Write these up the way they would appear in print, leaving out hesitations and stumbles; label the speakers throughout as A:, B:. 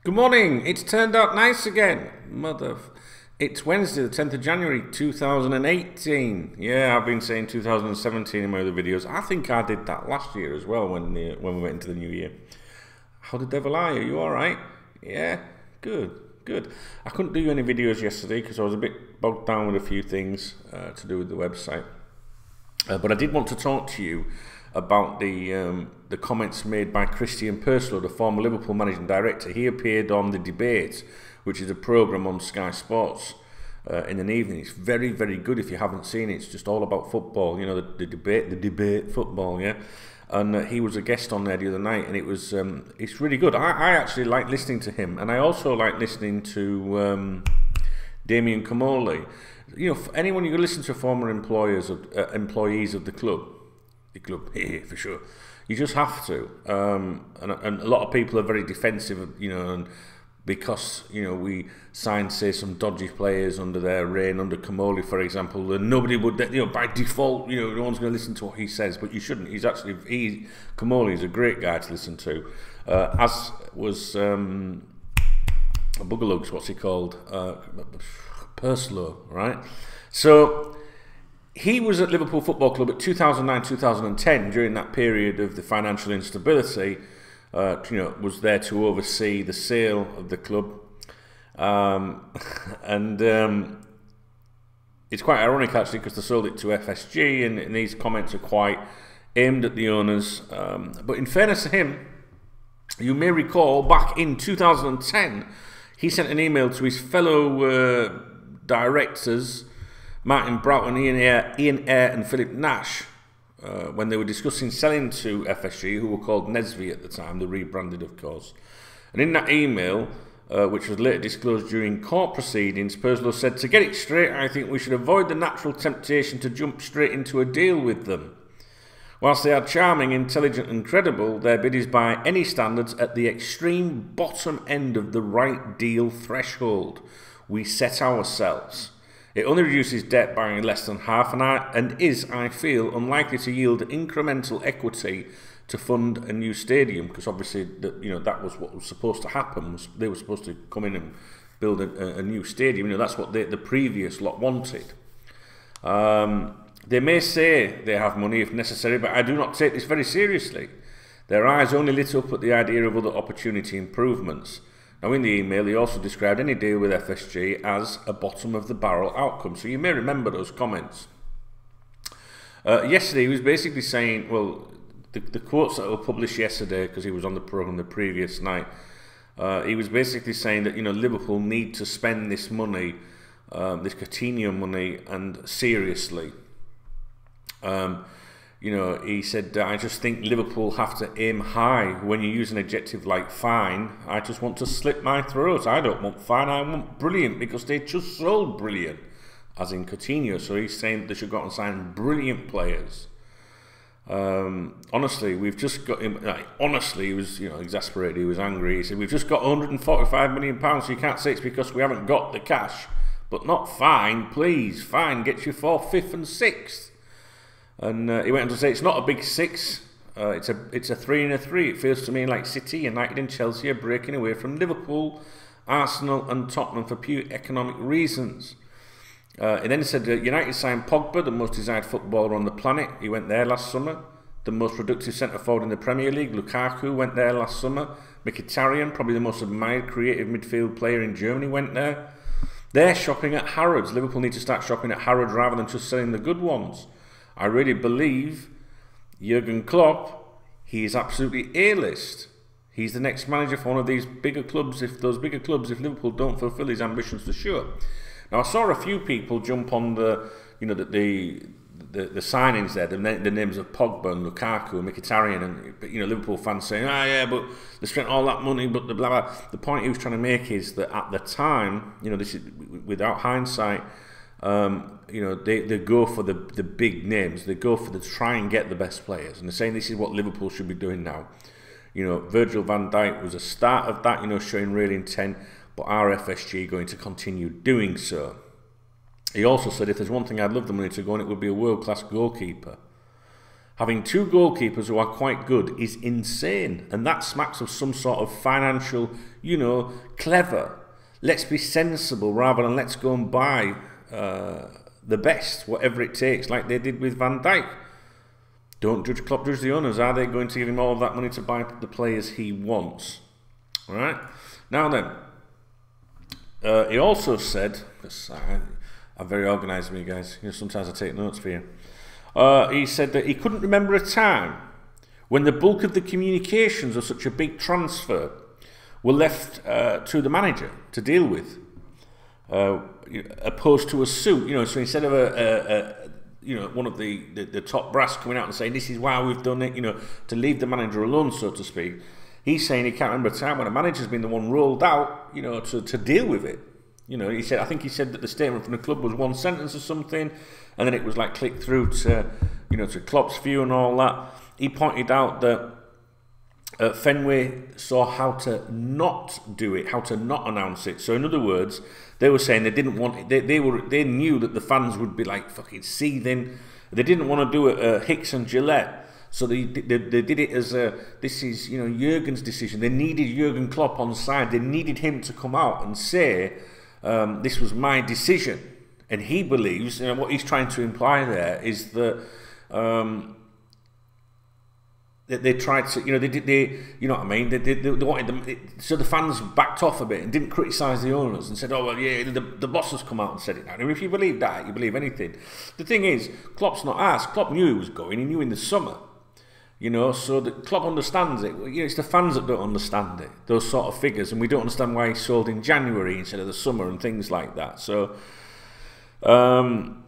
A: Good morning. It's turned out nice again. It's Wednesday, the 10th of January, 2018. Yeah, I've been saying 2017 in my other videos. I think I did that last year as well when we went into the new year. How the devil are you? You all right? Yeah, good. I couldn't do any videos yesterday because I was a bit bogged down with a few things to do with the website. But I did want to talk to you about the comments made by Purslow'S, the former Liverpool managing director. He appeared on The Debate, which is a programme on Sky Sports in an evening. It's very, very good if you haven't seen it. It's just all about football, you know, the debate football, yeah. And he was a guest on there the other night, and it's really good. I actually like listening to him, and I also like listening to Damien Comolli. You know, for anyone you listen to, former employees of the club, for sure. You just have to, and a lot of people are very defensive, you know, and because, you know, we signed, say, some dodgy players under their reign, under Comolli, for example, and nobody would, you know, by default, you know, no one's going to listen to what he says, but you shouldn't. Comolli is a great guy to listen to, as was Buggerlugs, what's he called, Purslow'S, right? So he was at Liverpool Football Club at 2009-2010 during that period of the financial instability. You know, was there to oversee the sale of the club, it's quite ironic actually because they sold it to FSG, and these comments are quite aimed at the owners. But in fairness to him, you may recall back in 2010, he sent an email to his fellow directors, Martin Broughton, Ian Eyre and Philip Nash, when they were discussing selling to FSG, who were called Nesvi at the time, they rebranded of course. And in that email, which was later disclosed during court proceedings, Purslow'S said, "To get it straight, I think we should avoid the natural temptation to jump straight into a deal with them. Whilst they are charming, intelligent and credible, their bid is by any standards at the extreme bottom end of the right deal threshold we set ourselves. It only reduces debt by less than half and is, I feel, unlikely to yield incremental equity to fund a new stadium," because obviously that was what was supposed to happen. They were supposed to come in and build a new stadium. You know, that's what the previous lot wanted. They may say they have money if necessary, but I do not take this very seriously. Their eyes only lit up at the idea of other opportunity improvements. Now, in the email, he also described any deal with FSG as a bottom-of-the-barrel outcome. So you may remember those comments. Yesterday, he was basically saying, well, the quotes that were published yesterday, because he was on the programme the previous night, he was basically saying that, you know, Liverpool need to spend this money, this Coutinho money, and seriously. You know, he said, "I just think Liverpool have to aim high. When you use an adjective like fine, I just want to slit my throat. I don't want fine, I want brilliant, because they just sold brilliant," as in Coutinho. So he's saying that they should go out and sign brilliant players. Honestly, we've just got him. Honestly, he was, you know, exasperated. He was angry. He said, "We've just got £145 million, so you can't say it's because we haven't got the cash. But not fine, please. Fine gets you 4th, 5th, and 6th." And he went on to say, "It's not a big 6. It's a 3 and a 3. It feels to me like City, United, and Chelsea are breaking away from Liverpool, Arsenal, and Tottenham for pure economic reasons." He then said, "United signed Pogba, the most desired footballer on the planet. He went there last summer. The most productive centre forward in the Premier League, Lukaku, went there last summer. Mkhitaryan, probably the most admired creative midfield player in Germany, went there. They're shopping at Harrods. Liverpool need to start shopping at Harrods rather than just selling the good ones. I really believe Jurgen Klopp, he is absolutely A-list. He's the next manager for one of these bigger clubs, if Liverpool don't fulfil his ambitions for sure." Now, I saw a few people jump on the signings there, the names of Pogba and Lukaku and Mkhitaryan, and, you know, Liverpool fans saying, "Ah, yeah, but they spent all that money, but the blah blah." The point he was trying to make is that at the time, you know, this is without hindsight, you know, they go for the big names. They go for to try and get the best players, and they're saying this is what Liverpool should be doing now. You know, Virgil van Dijk was a start of that, you know, showing real intent, but are FSG going to continue doing so? He also said, "If there's one thing I'd love the money to go on, it would be a world-class goalkeeper." having two goalkeepers who are quite good is insane. And that smacks of some sort of financial, you know, clever. Let's be sensible rather than let's go and buy the best, whatever it takes, like they did with Van Dijk. Don't judge Klopp, judge the owners. Are they going to give him all of that money to buy the players he wants? All right. Now then, he also said, because I'm very organised with you guys, you know, sometimes I take notes for you. He said that he couldn't remember a time when the bulk of the communications of such a big transfer were left to the manager to deal with, opposed to a suit. You know, so instead of you know, one of the top brass coming out and saying this is why we've done it, you know, to leave the manager alone, so to speak. He's saying he can't remember a time when a manager's been the one rolled out, you know, to deal with it. You know, he said, I think he said that the statement from the club was one sentence or something, and then it was like clicked through to, you know, to Klopp's view and all that. He pointed out that Fenway saw how to not do it, how to not announce it. So in other words, they were saying they didn't want it. They knew that the fans would be like fucking seething. They didn't want to do it Hicks and Gillette. So they did it as this is, you know, Jurgen's decision. They needed Jurgen Klopp on side. They needed him to come out and say, this was my decision. And he believes, you know, what he's trying to imply there is that they tried to, you know, you know what I mean? They wanted them, so the fans backed off a bit and didn't criticise the owners and said, oh, well, yeah, the boss has come out and said it now. I mean, if you believe that, you believe anything. The thing is, Klopp's not asked. Klopp knew he was going. He knew in the summer. You know, so the Klopp understands it. You know, it's the fans that don't understand it, those sort of figures, and we don't understand why he sold in January instead of the summer and things like that. So, and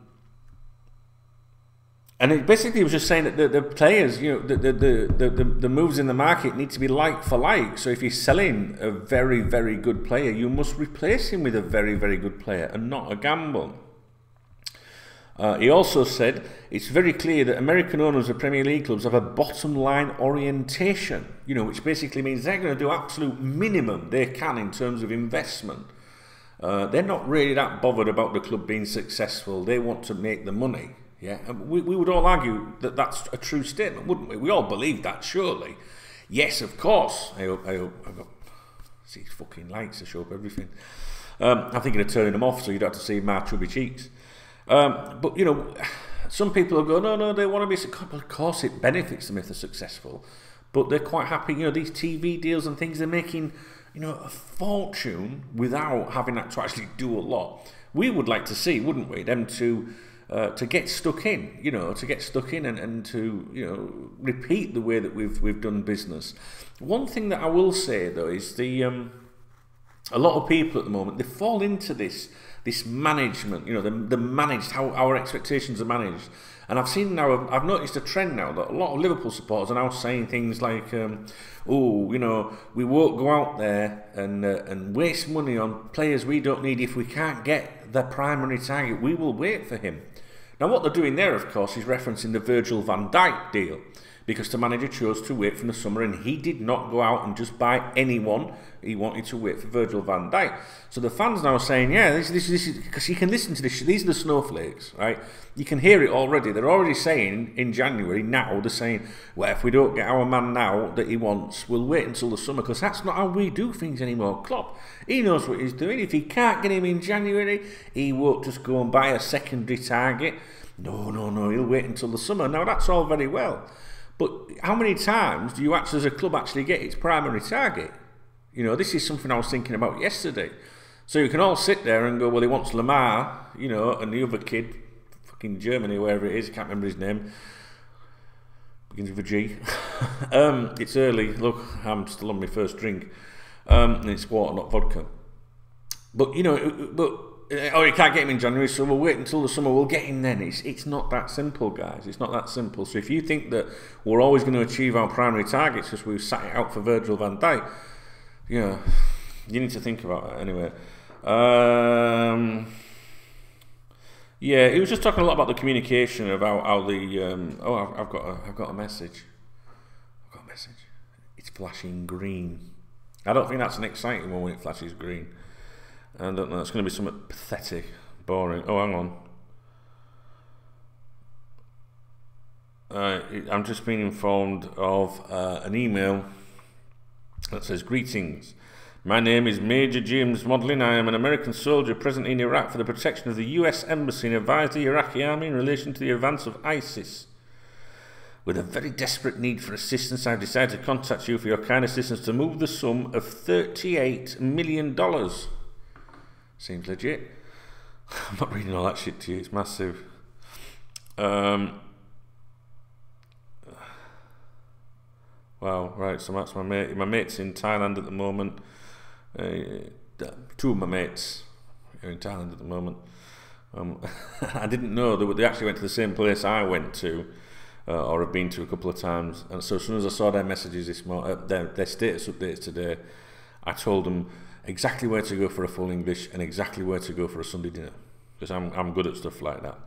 A: it basically was just saying that the players, you know, the moves in the market need to be like for like. So if you're selling a very, very good player, you must replace him with a very, very good player and not a gamble. He also said it's very clear that American owners of Premier League clubs have a bottom line orientation, you know, which basically means they're going to do absolute minimum they can in terms of investment. They're not really that bothered about the club being successful. They want to make the money. Yeah, and we would all argue that that's a true statement, wouldn't we? We all believe that, surely. Yes, of course. I hope I've got see these fucking lights to show up everything. I'm thinking of turning them off so you don't have to see my chubby cheeks. But, you know, some people will go, no, they want to be successful. Of course, it benefits them if they're successful. But they're quite happy, you know, these TV deals and things, they're making, you know, a fortune without having to actually do a lot. We would like to see, wouldn't we, them to get stuck in, you know, and to, you know, repeat the way that we've done business. One thing that I will say, though, is a lot of people at the moment, they fall into this management, you know, the managed, how our expectations are managed. And I've noticed a trend now that a lot of Liverpool supporters are now saying things like, oh, you know, we won't go out there and waste money on players we don't need if we can't get the primary target. We will wait for him. Now, what they're doing there, of course, is referencing the Virgil van Dijk deal, because the manager chose to wait from the summer and he did not go out and just buy anyone. He wanted to wait for Virgil van Dijk. So the fans now are saying, yeah, this is, because you can listen to this, these are the snowflakes, right? You can hear it already. They're already saying in January now, they're saying, well, if we don't get our man now that he wants, we'll wait until the summer, because that's not how we do things anymore. Klopp, he knows what he's doing. If he can't get him in January, he won't just go and buy a secondary target. No, he'll wait until the summer. Now, that's all very well. But how many times do you actually, as a club, actually get its primary target? You know, this is something I was thinking about yesterday. So you can all sit there and go, well, he wants Lamar, you know, and the other kid, fucking Germany, wherever it is, I can't remember his name, begins with a G. It's early, look, I'm still on my first drink, and it's water, not vodka. But, you know, oh, you can't get him in January, so we'll wait until the summer, we'll get him then. It's not that simple, guys. It's not that simple. So if you think that we're always going to achieve our primary targets because we've sat it out for Virgil van Dijk, you know, you need to think about that anyway. Yeah, he was just talking a lot about the communication, about how the I've got a message. I've got a message. It's flashing green. I don't think that's an exciting one when it flashes green. I don't know, it's going to be something pathetic, boring. Oh, hang on. I'm just being informed of an email that says, "Greetings. My name is Major James Modlin. I am an American soldier present in Iraq for the protection of the US Embassy and advise the Iraqi army in relation to the advance of ISIS. With a very desperate need for assistance, I've decided to contact you for your kind assistance to move the sum of $38 million. Seems legit. I'm not reading all that shit to you, it's massive. Wow, right, so that's my mate. My mate's in Thailand at the moment. Two of my mates are in Thailand at the moment. I didn't know that they actually went to the same place I went to, or have been to a couple of times. And so as soon as I saw their messages this morning, their status updates today, I told them exactly where to go for a full English and exactly where to go for a Sunday dinner, because I'm good at stuff like that.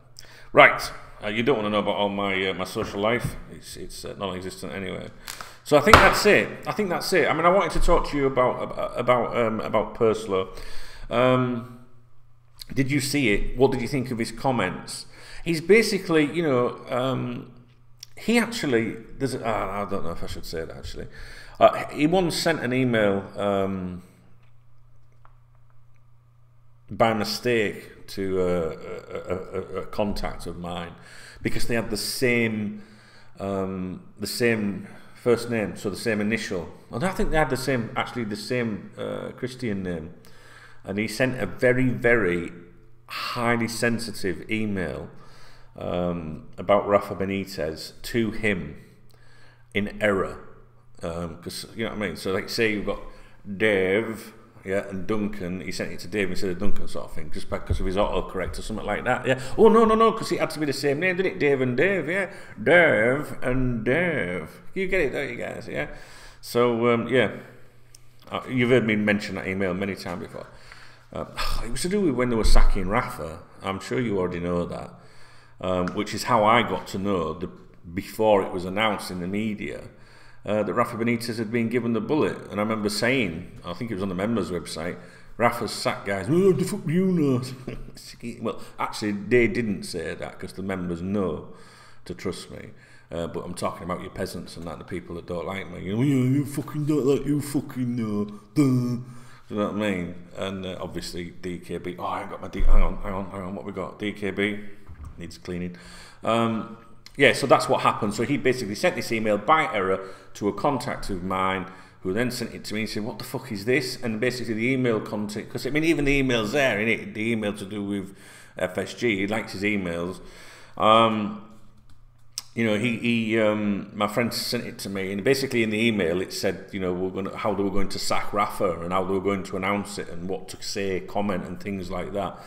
A: Right, you don't want to know about all my social life. It's non-existent anyway. So I think that's it. I mean, I wanted to talk to you about Purslow. Did you see it? What did you think of his comments? He's basically, you know, he actually, I don't know if I should say that actually. He once sent an email by mistake to a contact of mine, because they had the same first name, so the same initial. And I think they had the same Christian name. And he sent a very, very highly sensitive email about Rafa Benitez to him in error. Because, you know what I mean? So, like, say you've got Dave, yeah, and Duncan. He sent it to Dave instead of Duncan, sort of thing, just because of his autocorrect or something like that. Yeah. Oh no, because it had to be the same name, didn't it? Dave and Dave. Yeah. Dave and Dave. You get it, don't you guys? Yeah. So yeah, you've heard me mention that email many times before. It was to do with when they were sacking Rafa. I'm sure you already know that, which is how I got to know before it was announced in the media. That Rafa Benitez had been given the bullet, and I remember saying, I think it was on the members' website, Rafa's sacked, guys. Oh, the fuck you know? Well, actually, they didn't say that because the members know to trust me. But I'm talking about you peasants and that, the people that don't like me. You know, yeah, you fucking don't like, you fucking know. Duh. You know what I mean? And obviously, DKB. Oh, I ain't got my hang on. What we got? DKB needs cleaning. Yeah, so that's what happened. So he basically sent this email by error to a contact of mine, who then sent it to me and said, "What the fuck is this?" And basically the email content, because I mean, even the email's there, innit? The email to do with FSG, he likes his emails. You know, my friend sent it to me, and basically in the email it said, you know, how they were going to sack Rafa and how they were going to announce it and what to say, comment, and things like that.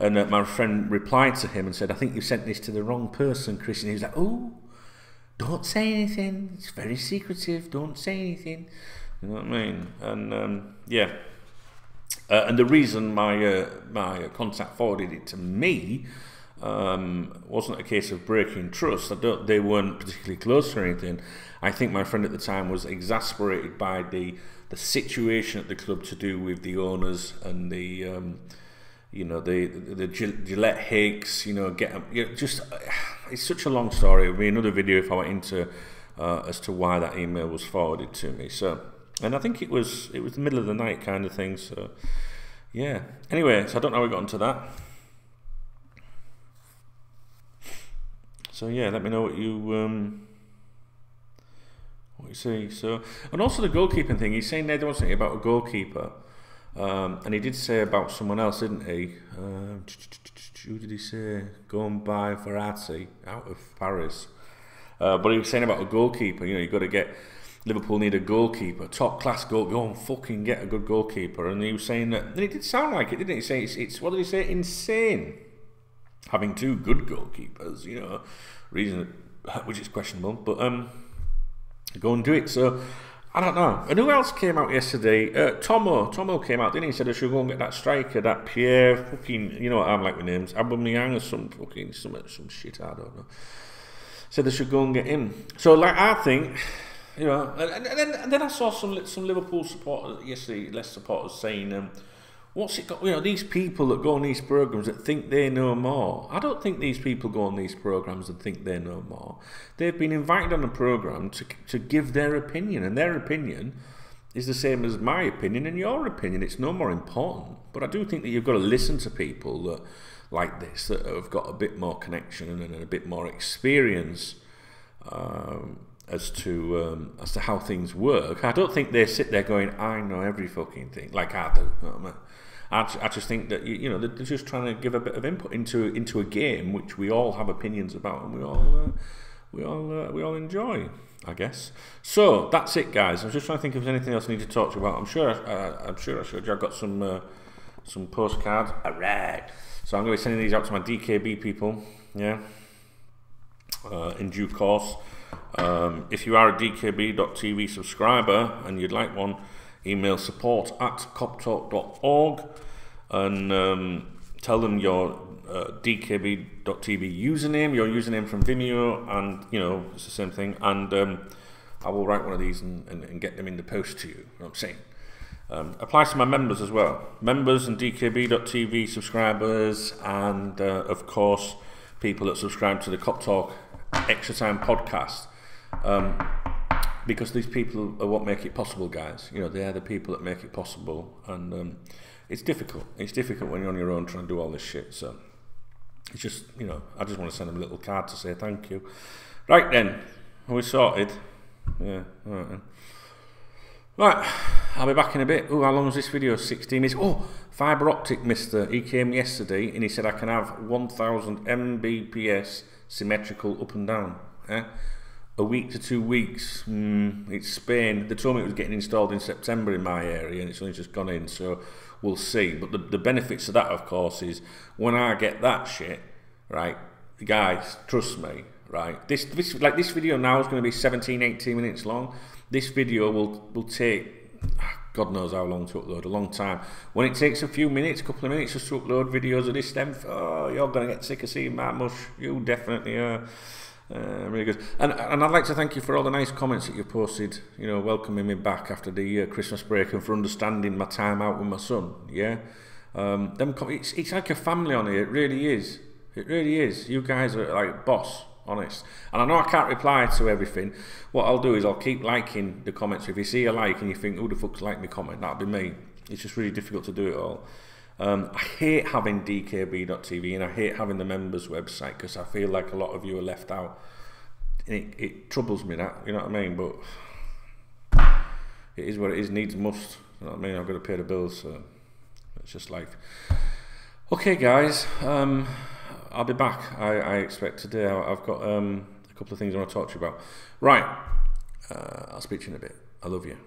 A: And my friend replied to him and said, "I think you sent this to the wrong person, Chris." And he was like, "Oh, don't say anything. It's very secretive. Don't say anything." You know what I mean? And yeah. And the reason my contact forwarded it to me wasn't a case of breaking trust. They weren't particularly close or anything. I think my friend at the time was exasperated by the situation at the club to do with the owners and the you know, the Gillette Hakes, you know, just it's such a long story. It'll be another video if I went into as to why that email was forwarded to me. So, and I think it was the middle of the night kind of thing. So, yeah. Anyway, so I don't know how we got into that. So yeah, let me know what you see. So, and also the goalkeeping thing. He's saying there was something about a goalkeeper. And he did say about someone else, didn't he? Who did he say? Going by Verratti out of Paris. But he was saying about a goalkeeper. You know, you've got to get, Liverpool need a goalkeeper, top class goalkeeper. Go and fucking get a good goalkeeper. And he was saying that, and it did sound like it, didn't he? Say it's what did he say? Insane having two good goalkeepers. You know, reason which is questionable, but go and do it. So. I don't know. And who else came out yesterday? Tomo came out, didn't he? He said I should go and get that striker, that Pierre fucking, you know what I'm like with names, Aubameyang or some fucking, some shit, I don't know. Said I should go and get him. So, like, I think, you know, and then I saw some Liverpool supporters yesterday, less supporters saying, what's it got? You know, these people that go on these programs that think they know more. I don't think these people go on these programs and think they know more. They've been invited on a program to give their opinion, and their opinion is the same as my opinion and your opinion. It's no more important. But I do think that you've got to listen to people that like this, that have got a bit more connection and a bit more experience as to how things work. I don't think they sit there going, I know every fucking thing, like I do. You know what I mean? I just think that you know, they're just trying to give a bit of input into a game which we all have opinions about, and we all enjoy, I guess. So that's it, guys. I'm just trying to think if there's anything else I need to talk to you about. I'm sure I showed you. I've got some postcards. All right. So I'm going to be sending these out to my DKB people. Yeah. In due course. If you are a DKB.TV subscriber and you'd like one, email support@KopTalk.org and tell them your DKB.TV username, your username from Vimeo, and you know, it's the same thing, and I will write one of these and get them in the post to you. You know what I'm saying? Applies to my members as well, members and DKB.TV subscribers, and of course people that subscribe to the KopTalk Extra Time podcast, because these people are what make it possible, guys. You know, they are the people that make it possible, and it's difficult. It's difficult when you're on your own trying to do all this shit. So it's just, you know, I just want to send them a little card to say thank you. Right then, are we sorted? Yeah, all right then. Right, I'll be back in a bit. Oh, how long was this video? 16 minutes. Oh, fibre optic mister. He came yesterday and he said I can have 1000 Mbps symmetrical up and down. A week to 2 weeks. It's Spain. They told me it was getting installed in September in my area, and it's only just gone in, so we'll see. But the benefits of that, of course, is when I get that shit, right, guys, trust me, right, this video now is going to be 17-18 minutes long. This video will take God knows how long to upload, a long time. When it takes a few minutes, a couple of minutes just to upload videos of this stem, oh, you're going to get sick of seeing my mush. You definitely are. Really good. And I'd like to thank you for all the nice comments that you've posted, you know, welcoming me back after the Christmas break, and for understanding my time out with my son. Yeah, it's like a family on here. It really is. It really is. You guys are like boss, honest. And I know I can't reply to everything. What I'll do is I'll keep liking the comments. If you see a like and you think, who the fuck's like me comment, that'll be me. It's just really difficult to do it all. I hate having DKB.TV and I hate having the members website, because I feel like a lot of you are left out. It troubles me, that, you know what I mean, but it is what it is, needs must, you know what I mean. I've got to pay the bills, so it's just life. Okay guys, I'll be back, I expect today. I've got a couple of things I want to talk to you about. Right, I'll speak to you in a bit. I love you.